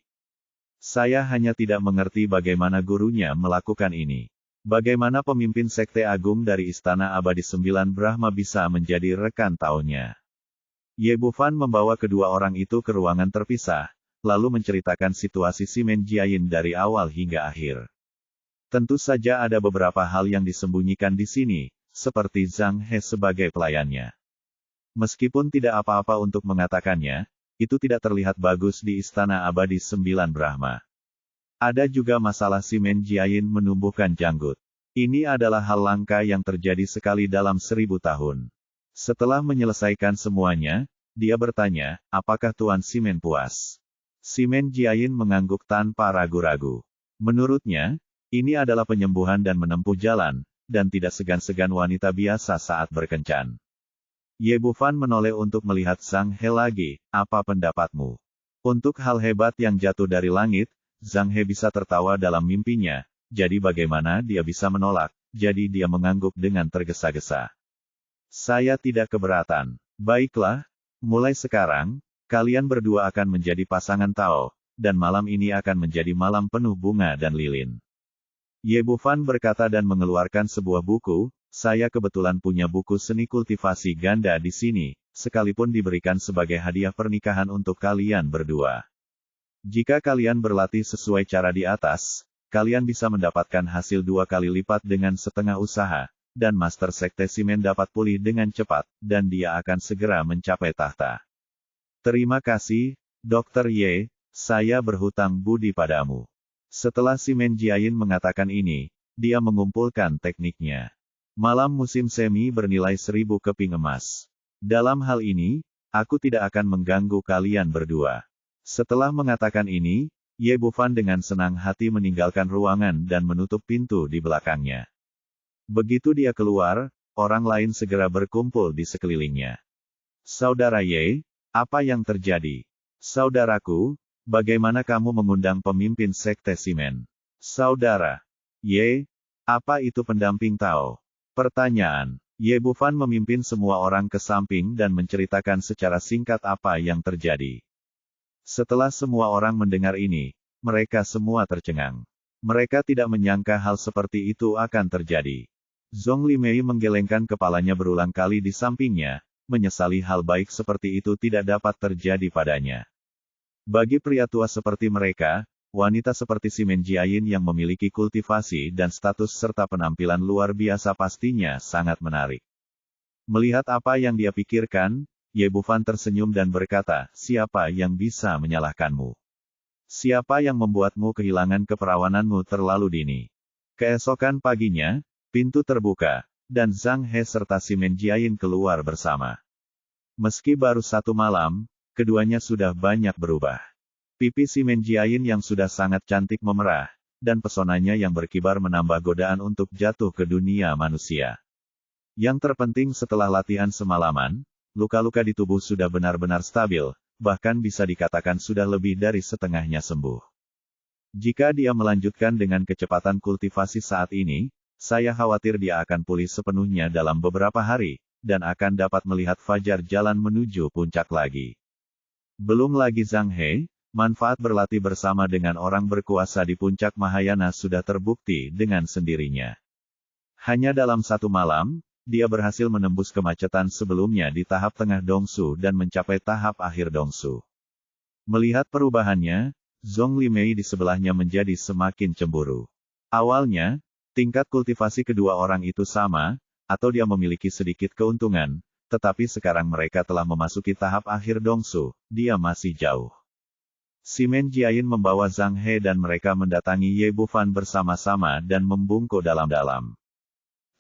Saya hanya tidak mengerti bagaimana gurunya melakukan ini. Bagaimana pemimpin Sekte Agung dari Istana Abadi 9 Brahma bisa menjadi rekan tahunnya? Ye Bufan membawa kedua orang itu ke ruangan terpisah, lalu menceritakan situasi Simen Jiayin dari awal hingga akhir. Tentu saja ada beberapa hal yang disembunyikan di sini, seperti Zhang He sebagai pelayannya. Meskipun tidak apa-apa untuk mengatakannya, itu tidak terlihat bagus di Istana Abadi 9 Brahma. Ada juga masalah Simen Jiayin menumbuhkan janggut. Ini adalah hal langka yang terjadi sekali dalam 1000 tahun. Setelah menyelesaikan semuanya, dia bertanya, apakah Tuan Simen puas? Simen Jiayin mengangguk tanpa ragu-ragu. Menurutnya, ini adalah penyembuhan dan menempuh jalan, dan tidak segan-segan wanita biasa saat berkencan. Ye Bufan menoleh untuk melihat Zhang He lagi, apa pendapatmu? Untuk hal hebat yang jatuh dari langit, Zhang He bisa tertawa dalam mimpinya, jadi bagaimana dia bisa menolak, jadi dia mengangguk dengan tergesa-gesa. Saya tidak keberatan. Baiklah, mulai sekarang, kalian berdua akan menjadi pasangan Tao, dan malam ini akan menjadi malam penuh bunga dan lilin. Ye Bufan berkata dan mengeluarkan sebuah buku, saya kebetulan punya buku seni kultivasi ganda di sini, sekalipun diberikan sebagai hadiah pernikahan untuk kalian berdua. Jika kalian berlatih sesuai cara di atas, kalian bisa mendapatkan hasil 2 kali lipat dengan setengah usaha, dan Master Sekte Simen dapat pulih dengan cepat, dan dia akan segera mencapai tahta. Terima kasih, Dr. Ye, saya berhutang budi padamu. Setelah Simen Jiayin mengatakan ini, dia mengumpulkan tekniknya. Malam musim semi bernilai 1000 keping emas. Dalam hal ini, aku tidak akan mengganggu kalian berdua. Setelah mengatakan ini, Ye Bufan dengan senang hati meninggalkan ruangan dan menutup pintu di belakangnya. Begitu dia keluar, orang lain segera berkumpul di sekelilingnya. Saudara Ye, apa yang terjadi? Saudaraku, bagaimana kamu mengundang pemimpin Sekte Simen? Saudara Ye, apa itu pendamping Tao? Pertanyaan. Ye Bufan memimpin semua orang ke samping dan menceritakan secara singkat apa yang terjadi. Setelah semua orang mendengar ini, mereka semua tercengang. Mereka tidak menyangka hal seperti itu akan terjadi. Zhong Limei menggelengkan kepalanya berulang kali di sampingnya, menyesali hal baik seperti itu tidak dapat terjadi padanya. Bagi pria tua seperti mereka, wanita seperti Simen Jiayin yang memiliki kultivasi dan status serta penampilan luar biasa pastinya sangat menarik. Melihat apa yang dia pikirkan, Ye Bufan tersenyum dan berkata, siapa yang bisa menyalahkanmu? Siapa yang membuatmu kehilangan keperawananmu terlalu dini? Keesokan paginya, pintu terbuka, dan Zhang He serta Simen Jiayin keluar bersama. Meski baru 1 malam, keduanya sudah banyak berubah. Pipi Simen Jiayin yang sudah sangat cantik memerah, dan pesonanya yang berkibar menambah godaan untuk jatuh ke dunia manusia. Yang terpenting setelah latihan semalaman, luka-luka di tubuh sudah benar-benar stabil, bahkan bisa dikatakan sudah lebih dari setengahnya sembuh. Jika dia melanjutkan dengan kecepatan kultivasi saat ini, saya khawatir dia akan pulih sepenuhnya dalam beberapa hari, dan akan dapat melihat fajar jalan menuju puncak lagi. Belum lagi Zhang He, manfaat berlatih bersama dengan orang berkuasa di puncak Mahayana sudah terbukti dengan sendirinya. Hanya dalam satu malam, dia berhasil menembus kemacetan sebelumnya di tahap tengah Dongsu dan mencapai tahap akhir Dongsu. Melihat perubahannya, Zhong Limei di sebelahnya menjadi semakin cemburu. Awalnya, tingkat kultivasi kedua orang itu sama, atau dia memiliki sedikit keuntungan, tetapi sekarang mereka telah memasuki tahap akhir Dongsu, dia masih jauh. Simen Jiayin membawa Zhang He dan mereka mendatangi Ye Bufan bersama-sama dan membungkuk dalam-dalam.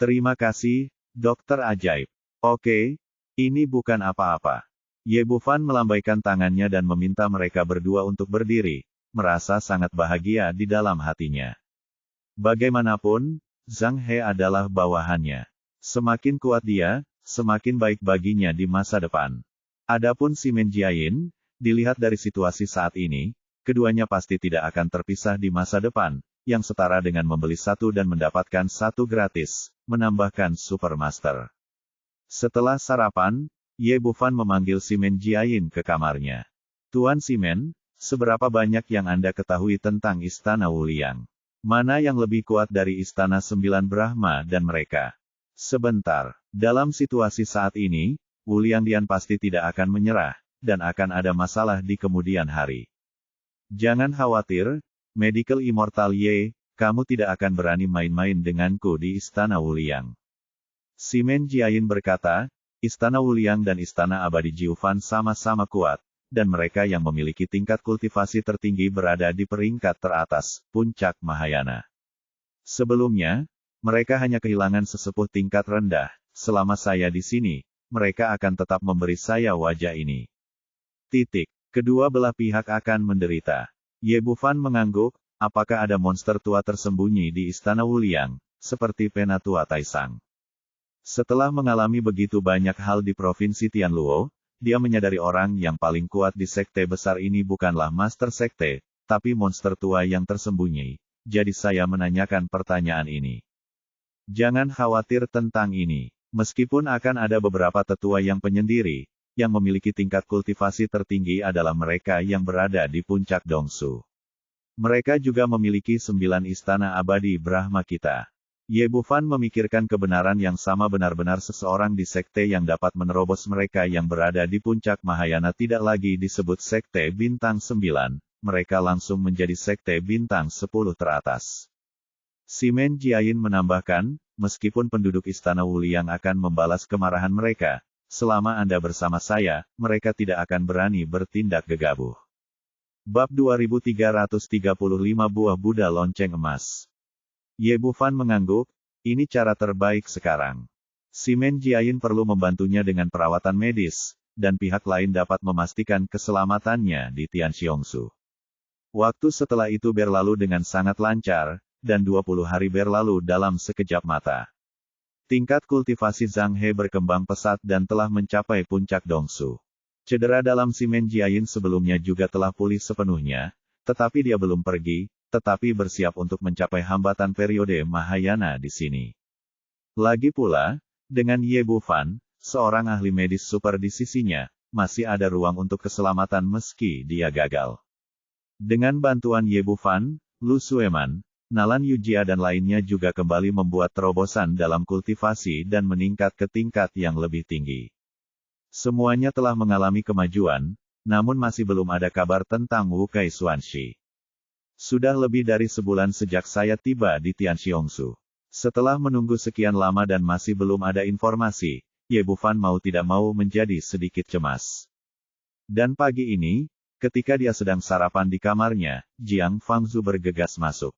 Terima kasih, Dokter Ajaib. Oke, ini bukan apa-apa. Ye Bufan melambaikan tangannya dan meminta mereka berdua untuk berdiri, merasa sangat bahagia di dalam hatinya. Bagaimanapun, Zhang He adalah bawahannya. Semakin kuat dia, semakin baik baginya di masa depan. Adapun Simen Jiayin, dilihat dari situasi saat ini, keduanya pasti tidak akan terpisah di masa depan, yang setara dengan membeli satu dan mendapatkan satu gratis, menambahkan Supermaster. Setelah sarapan, Ye Bufan memanggil Simen Jiayin ke kamarnya. Tuan Simen, seberapa banyak yang Anda ketahui tentang Istana Wuliang? Mana yang lebih kuat dari Istana Sembilan Brahma dan mereka? Sebentar, dalam situasi saat ini, Wuliang Dian pasti tidak akan menyerah, dan akan ada masalah di kemudian hari. Jangan khawatir, Medical Immortal Ye, kamu tidak akan berani main-main denganku di Istana Wuliang. Simen Jiayin berkata, Istana Wuliang dan Istana Abadi Jiufan sama-sama kuat, dan mereka yang memiliki tingkat kultivasi tertinggi berada di peringkat teratas, puncak Mahayana. Sebelumnya, mereka hanya kehilangan sesepuh tingkat rendah. Selama saya di sini, mereka akan tetap memberi saya wajah ini. Kedua belah pihak akan menderita. Ye Bufan mengangguk, apakah ada monster tua tersembunyi di Istana Wuliang, seperti Penatua Taisang? Setelah mengalami begitu banyak hal di Provinsi Tianluo, dia menyadari orang yang paling kuat di sekte besar ini bukanlah master sekte, tapi monster tua yang tersembunyi. Jadi saya menanyakan pertanyaan ini. Jangan khawatir tentang ini. Meskipun akan ada beberapa tetua yang penyendiri, yang memiliki tingkat kultivasi tertinggi adalah mereka yang berada di puncak Dongsu. Mereka juga memiliki 9 istana abadi Brahma kita. Ye Bufan memikirkan kebenaran yang sama benar-benar seseorang di sekte yang dapat menerobos mereka yang berada di puncak Mahayana tidak lagi disebut sekte bintang 9, mereka langsung menjadi sekte bintang 10 teratas. Simen Jiayin menambahkan, meskipun penduduk Istana Wuliang akan membalas kemarahan mereka, selama Anda bersama saya, mereka tidak akan berani bertindak gegabah. Bab 2335 Buah Buddha Lonceng Emas. Ye Bufan mengangguk, ini cara terbaik sekarang. Simen Jiayin perlu membantunya dengan perawatan medis, dan pihak lain dapat memastikan keselamatannya di Tianxiongsu. Waktu setelah itu berlalu dengan sangat lancar, dan 20 hari berlalu dalam sekejap mata. Tingkat kultivasi Zhang He berkembang pesat dan telah mencapai puncak Dongsu. Cedera dalam Simen Jiayin sebelumnya juga telah pulih sepenuhnya, tetapi dia belum pergi, tetapi bersiap untuk mencapai hambatan periode Mahayana di sini. Lagi pula, dengan Ye Bufan, seorang ahli medis super di sisinya, masih ada ruang untuk keselamatan meski dia gagal. Dengan bantuan Ye Bufan, Lu Sueman, Nalan Yujia dan lainnya juga kembali membuat terobosan dalam kultivasi dan meningkat ke tingkat yang lebih tinggi. Semuanya telah mengalami kemajuan, namun masih belum ada kabar tentang Wu Kai Xuanxi. Sudah lebih dari sebulan sejak saya tiba di Tianxiongsu. Setelah menunggu sekian lama dan masih belum ada informasi, Ye Bufan mau tidak mau menjadi sedikit cemas. Dan pagi ini, ketika dia sedang sarapan di kamarnya, Jiang Fangzu bergegas masuk.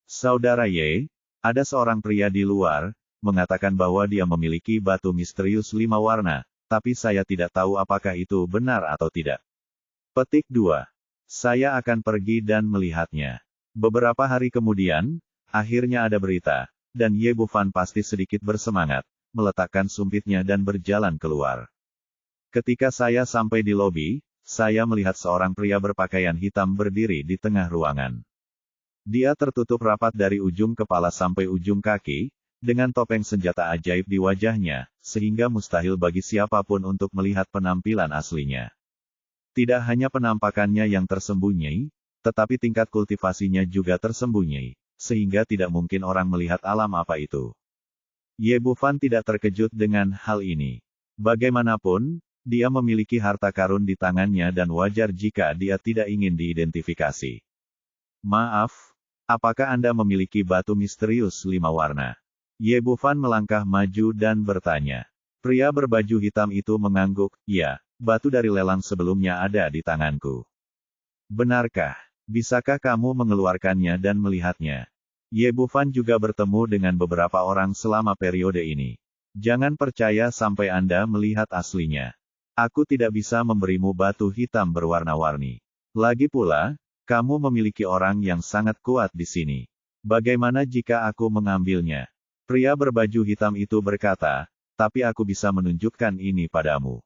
Saudara Ye, ada seorang pria di luar, mengatakan bahwa dia memiliki batu misterius 5 warna, tapi saya tidak tahu apakah itu benar atau tidak. Petik 2. Saya akan pergi dan melihatnya. Beberapa hari kemudian, akhirnya ada berita, dan Ye Bufan pasti sedikit bersemangat, meletakkan sumpitnya dan berjalan keluar. Ketika saya sampai di lobi, saya melihat seorang pria berpakaian hitam berdiri di tengah ruangan. Dia tertutup rapat dari ujung kepala sampai ujung kaki, dengan topeng senjata ajaib di wajahnya, sehingga mustahil bagi siapapun untuk melihat penampilan aslinya. Tidak hanya penampakannya yang tersembunyi, tetapi tingkat kultivasinya juga tersembunyi, sehingga tidak mungkin orang melihat alam apa itu. Ye Bufan tidak terkejut dengan hal ini. Bagaimanapun, dia memiliki harta karun di tangannya dan wajar jika dia tidak ingin diidentifikasi. Maaf, apakah Anda memiliki batu misterius 5 warna? Ye Bufan melangkah maju dan bertanya. Pria berbaju hitam itu mengangguk, ya, batu dari lelang sebelumnya ada di tanganku. Benarkah? Bisakah kamu mengeluarkannya dan melihatnya? Ye Bufan juga bertemu dengan beberapa orang selama periode ini. Jangan percaya sampai Anda melihat aslinya. Aku tidak bisa memberimu batu hitam berwarna-warni. Lagi pula, kamu memiliki orang yang sangat kuat di sini. Bagaimana jika aku mengambilnya? Pria berbaju hitam itu berkata, tapi aku bisa menunjukkan ini padamu.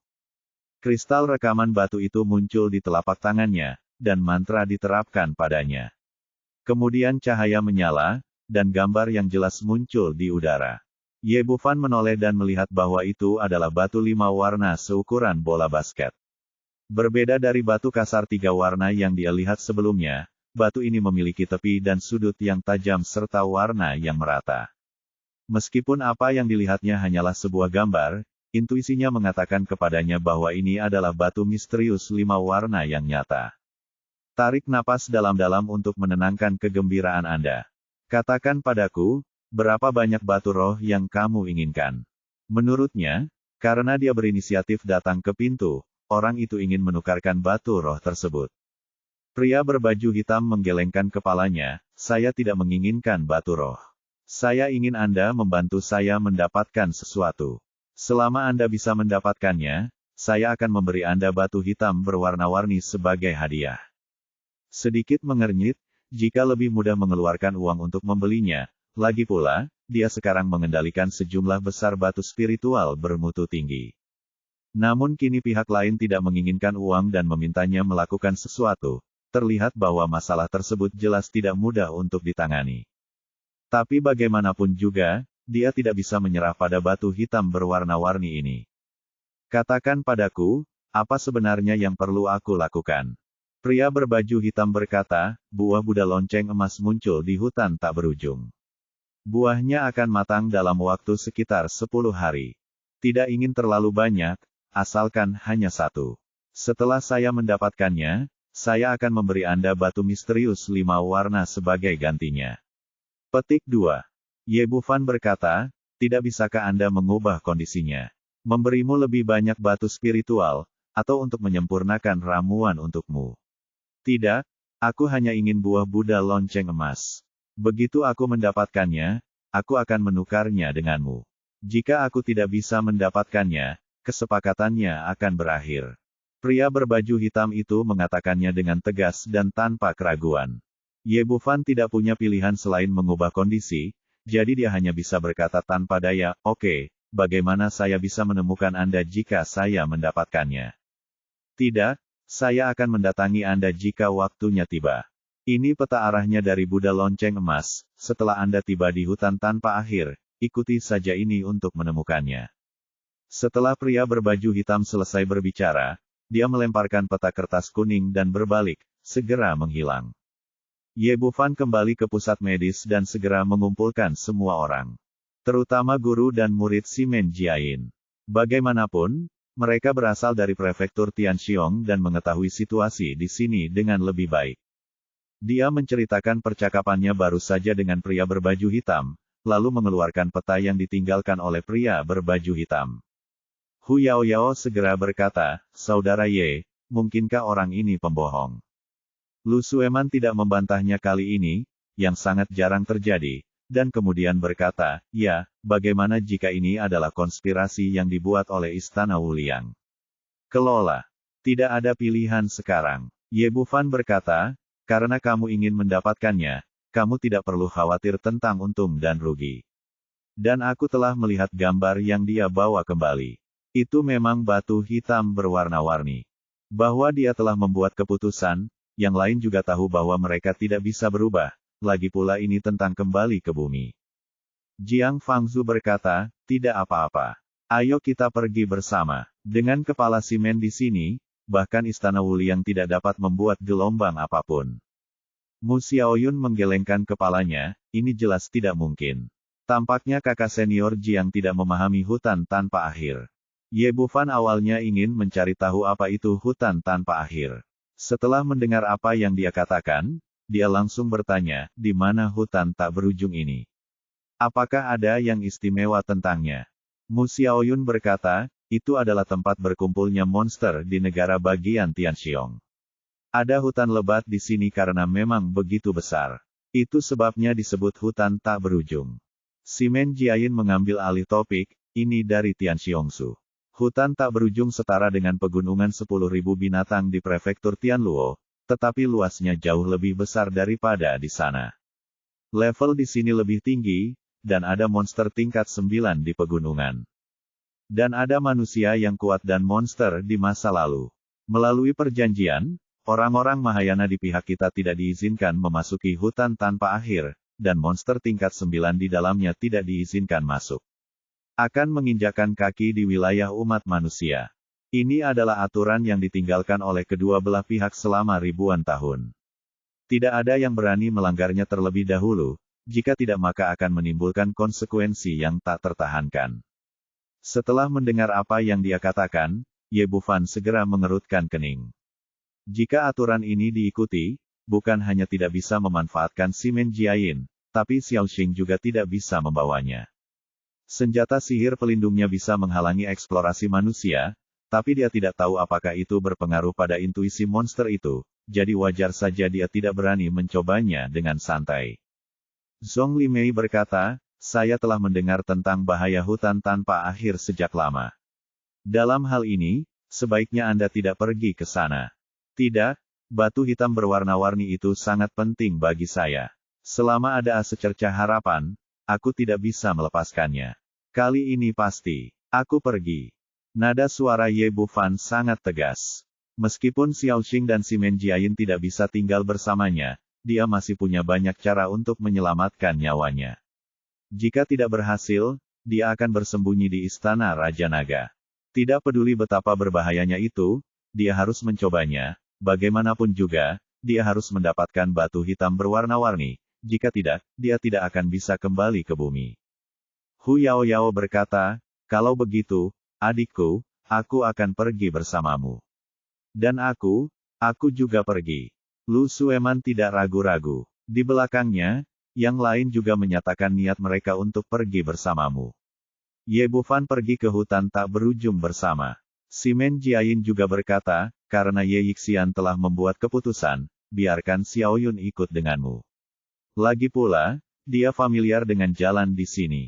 Kristal rekaman batu itu muncul di telapak tangannya, dan mantra diterapkan padanya. Kemudian cahaya menyala, dan gambar yang jelas muncul di udara. Ye Bufan menoleh dan melihat bahwa itu adalah batu 5 warna seukuran bola basket. Berbeda dari batu kasar 3 warna yang dia lihat sebelumnya, batu ini memiliki tepi dan sudut yang tajam serta warna yang merata. Meskipun apa yang dilihatnya hanyalah sebuah gambar, intuisinya mengatakan kepadanya bahwa ini adalah batu misterius 5 warna yang nyata. Tarik napas dalam-dalam untuk menenangkan kegembiraan Anda. Katakan padaku, berapa banyak batu roh yang kamu inginkan? Menurutnya, karena dia berinisiatif datang ke pintu, orang itu ingin menukarkan batu roh tersebut. Pria berbaju hitam menggelengkan kepalanya, saya tidak menginginkan batu roh. Saya ingin Anda membantu saya mendapatkan sesuatu. Selama Anda bisa mendapatkannya, saya akan memberi Anda batu hitam berwarna-warni sebagai hadiah. Sedikit mengernyit, jika lebih mudah mengeluarkan uang untuk membelinya, lagi pula, dia sekarang mengendalikan sejumlah besar batu spiritual bermutu tinggi. Namun kini pihak lain tidak menginginkan uang dan memintanya melakukan sesuatu, terlihat bahwa masalah tersebut jelas tidak mudah untuk ditangani. Tapi bagaimanapun juga, dia tidak bisa menyerah pada batu hitam berwarna-warni ini. Katakan padaku, apa sebenarnya yang perlu aku lakukan? Pria berbaju hitam berkata, buah Buddha lonceng emas muncul di hutan tak berujung. Buahnya akan matang dalam waktu sekitar 10 hari. Tidak ingin terlalu banyak, asalkan hanya 1. Setelah saya mendapatkannya, saya akan memberi Anda batu misterius 5 warna sebagai gantinya. Petik 2. Ye Bufan berkata, tidak bisakah Anda mengubah kondisinya? Memberimu lebih banyak batu spiritual, atau untuk menyempurnakan ramuan untukmu? Tidak, aku hanya ingin buah Buddha lonceng emas. Begitu aku mendapatkannya, aku akan menukarnya denganmu. Jika aku tidak bisa mendapatkannya, kesepakatannya akan berakhir. Pria berbaju hitam itu mengatakannya dengan tegas dan tanpa keraguan. Ye Bufan tidak punya pilihan selain mengubah kondisi, jadi dia hanya bisa berkata tanpa daya, oke, bagaimana saya bisa menemukan Anda jika saya mendapatkannya? Tidak, saya akan mendatangi Anda jika waktunya tiba. Ini peta arahnya dari Buddha lonceng emas, setelah Anda tiba di hutan tanpa akhir, ikuti saja ini untuk menemukannya. Setelah pria berbaju hitam selesai berbicara, dia melemparkan peta kertas kuning dan berbalik, segera menghilang. Ye Bufan kembali ke pusat medis dan segera mengumpulkan semua orang. Terutama guru dan murid Simen Jiayin. Bagaimanapun, mereka berasal dari prefektur Tianxiong dan mengetahui situasi di sini dengan lebih baik. Dia menceritakan percakapannya baru saja dengan pria berbaju hitam, lalu mengeluarkan peta yang ditinggalkan oleh pria berbaju hitam. Hu Yaoyao segera berkata, Saudara Ye, mungkinkah orang ini pembohong? Lu Sueman tidak membantahnya kali ini, yang sangat jarang terjadi, dan kemudian berkata, ya, bagaimana jika ini adalah konspirasi yang dibuat oleh Istana Wuliang? Kelola. Tidak ada pilihan sekarang. Ye Bufan berkata, karena kamu ingin mendapatkannya, kamu tidak perlu khawatir tentang untung dan rugi. Dan aku telah melihat gambar yang dia bawa kembali. Itu memang batu hitam berwarna-warni. Bahwa dia telah membuat keputusan, yang lain juga tahu bahwa mereka tidak bisa berubah, lagi pula ini tentang kembali ke bumi. Jiang Fangzu berkata, tidak apa-apa. Ayo kita pergi bersama. Dengan kepala Simen di sini, bahkan Istana Wuliang tidak dapat membuat gelombang apapun. Mu Xiaoyun menggelengkan kepalanya, ini jelas tidak mungkin. Tampaknya kakak senior Jiang tidak memahami hutan tanpa akhir. Ye Bufan awalnya ingin mencari tahu apa itu hutan tanpa akhir. Setelah mendengar apa yang dia katakan, dia langsung bertanya, di mana hutan tak berujung ini? Apakah ada yang istimewa tentangnya? Mu Xiaoyun berkata, itu adalah tempat berkumpulnya monster di negara bagian Tianxiong. Ada hutan lebat di sini karena memang begitu besar. Itu sebabnya disebut hutan tak berujung. Simen Jiayin mengambil alih topik, ini dari Tianxiongsu. Hutan tak berujung setara dengan pegunungan 10.000 binatang di prefektur Tianluo, tetapi luasnya jauh lebih besar daripada di sana. Level di sini lebih tinggi, dan ada monster tingkat 9 di pegunungan. Dan ada manusia yang kuat dan monster di masa lalu. Melalui perjanjian, orang-orang Mahayana di pihak kita tidak diizinkan memasuki hutan tanpa akhir, dan monster tingkat 9 di dalamnya tidak diizinkan masuk. Akan menginjakan kaki di wilayah umat manusia. Ini adalah aturan yang ditinggalkan oleh kedua belah pihak selama ribuan tahun. Tidak ada yang berani melanggarnya terlebih dahulu, jika tidak maka akan menimbulkan konsekuensi yang tak tertahankan. Setelah mendengar apa yang dia katakan, Ye Bufan segera mengerutkan kening. Jika aturan ini diikuti, bukan hanya tidak bisa memanfaatkan Simen Jiayin, tapi Xiaoxing juga tidak bisa membawanya. Senjata sihir pelindungnya bisa menghalangi eksplorasi manusia, tapi dia tidak tahu apakah itu berpengaruh pada intuisi monster itu, jadi wajar saja dia tidak berani mencobanya dengan santai. Zhong Limei berkata, saya telah mendengar tentang bahaya hutan tanpa akhir sejak lama. Dalam hal ini, sebaiknya Anda tidak pergi ke sana. Tidak, batu hitam berwarna-warni itu sangat penting bagi saya. Selama ada secercah harapan, aku tidak bisa melepaskannya. Kali ini pasti, aku pergi. Nada suara Ye Bufan sangat tegas. Meskipun Xiaoxing dan Simen Jiayin tidak bisa tinggal bersamanya, dia masih punya banyak cara untuk menyelamatkan nyawanya. Jika tidak berhasil, dia akan bersembunyi di istana Raja Naga. Tidak peduli betapa berbahayanya itu, dia harus mencobanya, bagaimanapun juga, dia harus mendapatkan batu hitam berwarna-warni, jika tidak, dia tidak akan bisa kembali ke bumi. Hu Yaoyao berkata, kalau begitu, adikku, aku akan pergi bersamamu. Dan aku juga pergi. Lu Sueman tidak ragu-ragu. Di belakangnya, yang lain juga menyatakan niat mereka untuk pergi bersamamu. Ye Bufan pergi ke hutan tak berujung bersama. Simen Jiayin juga berkata, karena Ye Yixian telah membuat keputusan, biarkan Xiaoyun ikut denganmu. Lagi pula, dia familiar dengan jalan di sini.